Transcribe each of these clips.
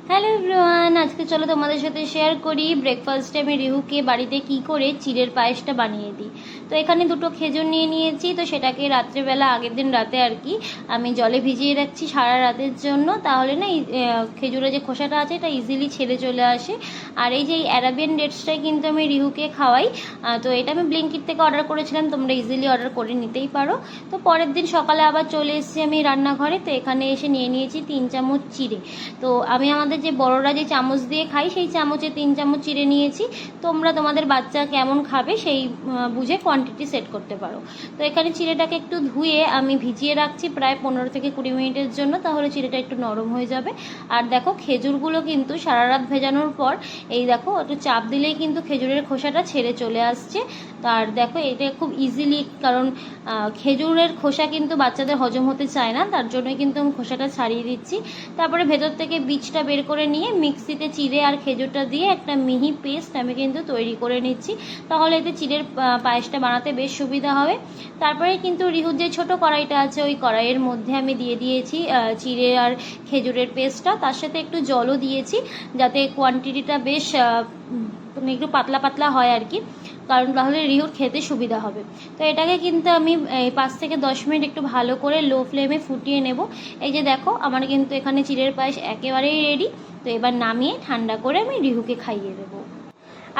Hello everyone, আজকে চলো তোমাদের সাথে শেয়ার করি ব্রেকফাস্টে আমি রিহুকে বাড়িতে কি করে চিড়ের পায়েসটা বানিয়ে দিই। তো এখানে দুটো খেজুর নিয়ে নিয়েছি, তো সেটাকে রাত্রেবেলা আগের দিন রাতে আর কি আমি জলে ভিজিয়ে রাখছি সারা রাতের জন্য, তাহলে না খেজুরের যে খোসাটা আছে এটা ইজিলি ছেড়ে চলে আসে। আর এই যে অ্যারাবিয়ান ডেটসটাই কিন্তু আমি রিহুকে খাওয়াই। তো এটা আমি ব্লিঙ্কিট থেকে অর্ডার করেছিলাম, তোমরা ইজিলি অর্ডার করে নিতেই পারো। তো পরের দিন সকালে আবার চলে এসেছি আমি রান্নাঘরে, তো এখানে এসে নিয়ে নিয়েছি 3 চামচ চিড়ে। তো আমি আমাদের যে বড়রা যে চামচ দিয়ে খাই সেই চামচে 3 চামচ চিড়ে নিয়েছি। তোমরা তোমাদের বাচ্চা কেমন খাবে সেই বুঝে কোয়ান্টিটি সেট করতে পারো। তো এখানে চিড়েটাকে একটু ধুয়ে আমি ভিজিয়ে রাখছি প্রায় 15 থেকে 20 মিনিটের জন্য, তাহলে চিড়েটা একটু নরম হয়ে যাবে। আর দেখো খেজুরগুলো কিন্তু সারা রাত ভেজানোর পর এই দেখো একটু চাপ দিলেই কিন্তু খেজুরের খোসাটা ছেড়ে চলে আসছে। আর দেখো এটা খুব ইজিলি, কারণ খেজুরের খোসা কিন্তু বাচ্চাদের হজম হতে চায় না, তার জন্যই কিন্তু আমি খোসাটা ছাড়িয়ে দিচ্ছি। তারপরে ভেতর থেকে বীজটা বের করে নিয়ে মিক্সিতে চিড়ে আর খেজুরটা দিয়ে একটা মিহি পেস্ট আমি কিন্তু তৈরি করে নিচ্ছি, তাহলে এতে চিড়ের পায়েসটা বানাতে বেশ সুবিধা হবে। তারপরে কিন্তু রিহুর যে ছোটো কড়াইটা আছে ওই কড়াইয়ের মধ্যে আমি দিয়ে দিয়েছি চিড়ে আর খেজুরের পেস্টটা, তার সাথে একটু জলও দিয়েছি যাতে কোয়ান্টিটিটা বেশ একটু পাতলা পাতলা হয় আর কি, কারণ তাহলে রিহুর খেতে সুবিধা হবে। তো এটাকে কিন্তু আমি 5 থেকে 10 মিনিট একটু ভালো করে লো ফ্লেমে ফুটিয়ে নেব। এই যে দেখো আমার কিন্তু এখানে চিড়ের পায়েস একেবারেই রেডি। তো এবার নামিয়ে ঠান্ডা করে আমি রিহুকে খাইয়ে দেবো।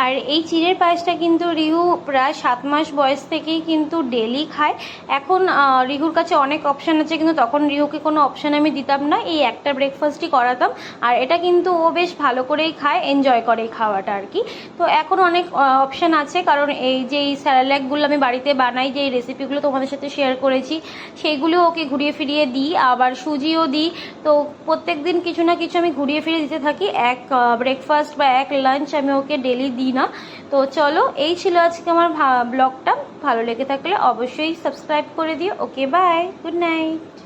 আর এই চিড়ের পায়েসটা কিন্তু রিহু প্রায় 7 মাস বয়স থেকেই কিন্তু ডেলি খায়। এখন রিহুর কাছে অনেক অপশান আছে, কিন্তু তখন রিহুকে কোনো অপশান আমি দিতাম না, এই একটা ব্রেকফাস্টই করাতাম। আর এটা কিন্তু ও বেশ ভালো করেই খায়, এনজয় করে এই খাওয়াটা আর কি। তো এখন অনেক অপশান আছে, কারণ এই যে এই স্যালাডগুলো আমি বাড়িতে বানাই, যে রেসিপিগুলো তোমাদের সাথে শেয়ার করেছি সেইগুলো ওকে ঘুরিয়ে ফিরিয়ে দিই, আবার সুজিও দিই। তো প্রত্যেক দিন কিছু না কিছু আমি ঘুরিয়ে ফিরিয়ে দিতে থাকি, এক ব্রেকফাস্ট বা এক লাঞ্চ আমি ওকে ডেলি দিই না। তো চলো, এই ছিল আজকে আমার ব্লগটা। ভালো লেগে থাকলে অবশ্যই সাবস্ক্রাইব করে দিও। ওকে, বাই, গুড নাইট।